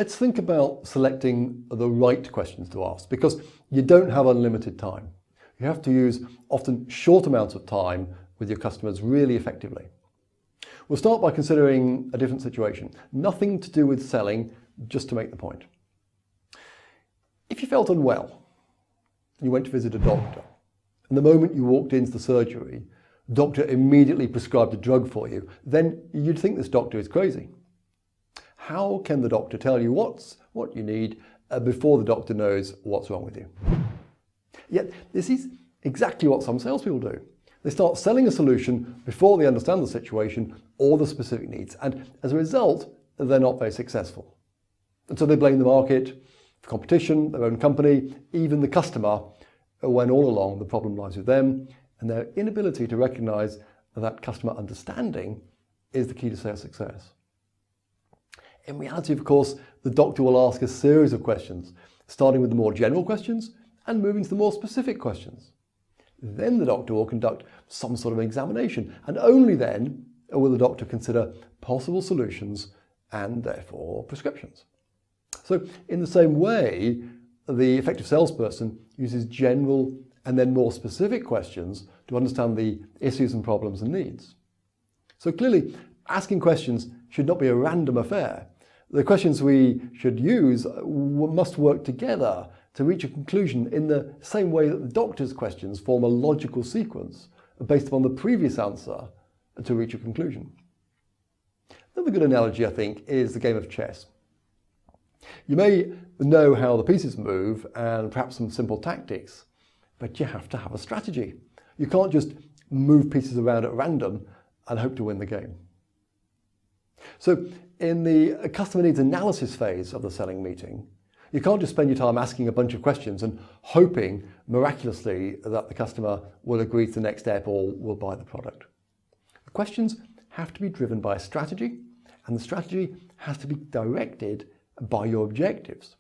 let's think about selecting the right questions to ask, because you don't have unlimited time. You have to use often short amounts of time with your customers really effectively. We'll start by considering a different situation. Nothing to do with selling, just to make the point. If you felt unwell, you went to visit a doctor, and the moment you walked into the surgery, the doctor immediately prescribed a drug for you, then you'd think this doctor is crazy. How can the doctor tell you what you need before the doctor knows what's wrong with you? Yet this is exactly what some salespeople do. They start selling a solution before they understand the situation or the specific needs, and as a result, they're not very successful. And so they blame the market, the competition, their own company, even the customer, when all along the problem lies with them, and their inability to recognize that customer understanding is the key to sales success. In reality, of course, the doctor will ask a series of questions, starting with the more general questions and moving to the more specific questions. Then the doctor will conduct some sort of examination, and only then will the doctor consider possible solutions and therefore prescriptions. So in the same way, the effective salesperson uses general and then more specific questions to understand the issues and problems and needs. So clearly, asking questions should not be a random affair. The questions we should use must work together to reach a conclusion in the same way that the doctor's questions form a logical sequence based upon the previous answer to reach a conclusion. Another good analogy, I think, is the game of chess. You may know how the pieces move and perhaps some simple tactics, but you have to have a strategy. You can't just move pieces around at random and hope to win the game. So in the customer needs analysis phase of the selling meeting, you can't just spend your time asking a bunch of questions and hoping miraculously that the customer will agree to the next step or will buy the product. The questions have to be driven by a strategy, and the strategy has to be directed by your objectives.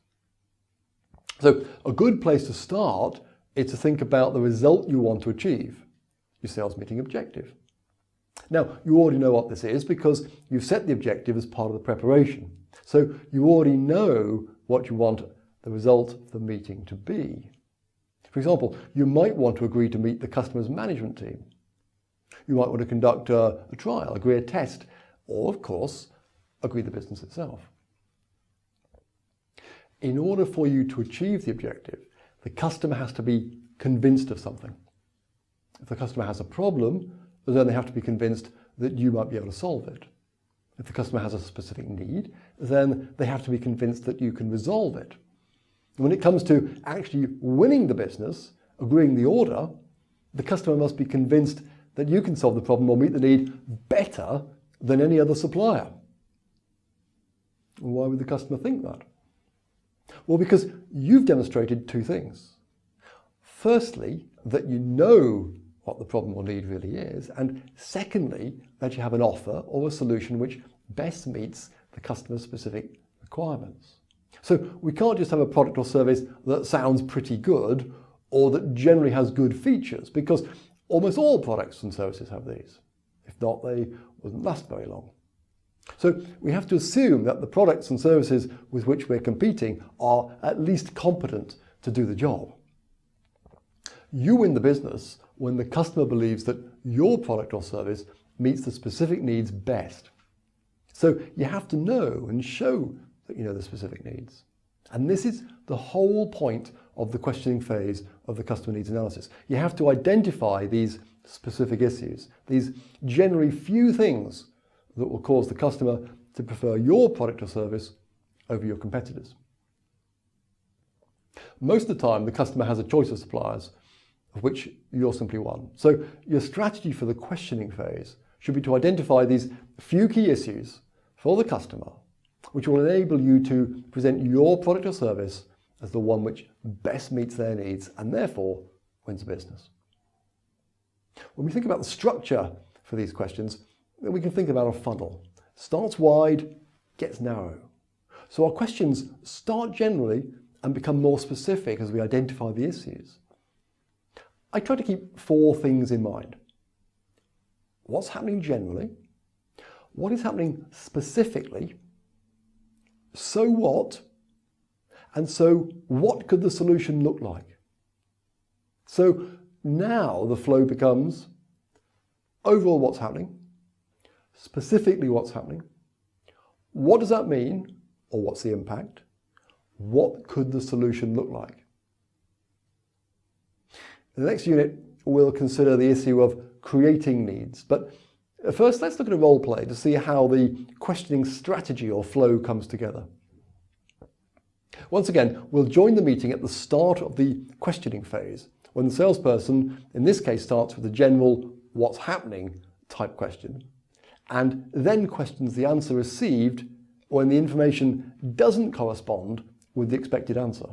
So a good place to start is to think about the result you want to achieve, your sales meeting objective. Now, you already know what this is because you've set the objective as part of the preparation. So you already know what you want the result of the meeting to be. For example, you might want to agree to meet the customer's management team. You might want to conduct a trial, agree a test, or of course, agree the business itself. In order for you to achieve the objective, the customer has to be convinced of something. If the customer has a problem, then they have to be convinced that you might be able to solve it. If the customer has a specific need, then they have to be convinced that you can resolve it. When it comes to actually winning the business, agreeing the order, the customer must be convinced that you can solve the problem or meet the need better than any other supplier. Why would the customer think that? Well, because you've demonstrated two things. Firstly, that you know what the problem or need really is, and secondly, that you have an offer or a solution which best meets the customer's specific requirements. So we can't just have a product or service that sounds pretty good or that generally has good features, because almost all products and services have these. If not, they wouldn't last very long. So we have to assume that the products and services with which we're competing are at least competent to do the job. You win the business when the customer believes that your product or service meets the specific needs best. So you have to know and show that you know the specific needs. And this is the whole point of the questioning phase of the customer needs analysis. You have to identify these specific issues, these generally few things that will cause the customer to prefer your product or service over your competitors. Most of the time, the customer has a choice of suppliers, of which you're simply one. So your strategy for the questioning phase should be to identify these few key issues for the customer, which will enable you to present your product or service as the one which best meets their needs and therefore wins the business. When we think about the structure for these questions, we can think about a funnel. Starts wide, gets narrow. So our questions start generally and become more specific as we identify the issues. I try to keep four things in mind. What's happening generally? What is happening specifically? so what? And so what could the solution look like? So now the flow becomes overall what's happening, specifically what's happening, what does that mean, or what's the impact? What could the solution look like? In the next unit, we'll consider the issue of creating needs. But first, let's look at a role play to see how the questioning strategy or flow comes together. Once again, we'll join the meeting at the start of the questioning phase, when the salesperson, in this case, starts with a general "what's happening" type question, and then questions the answer received when the information doesn't correspond with the expected answer.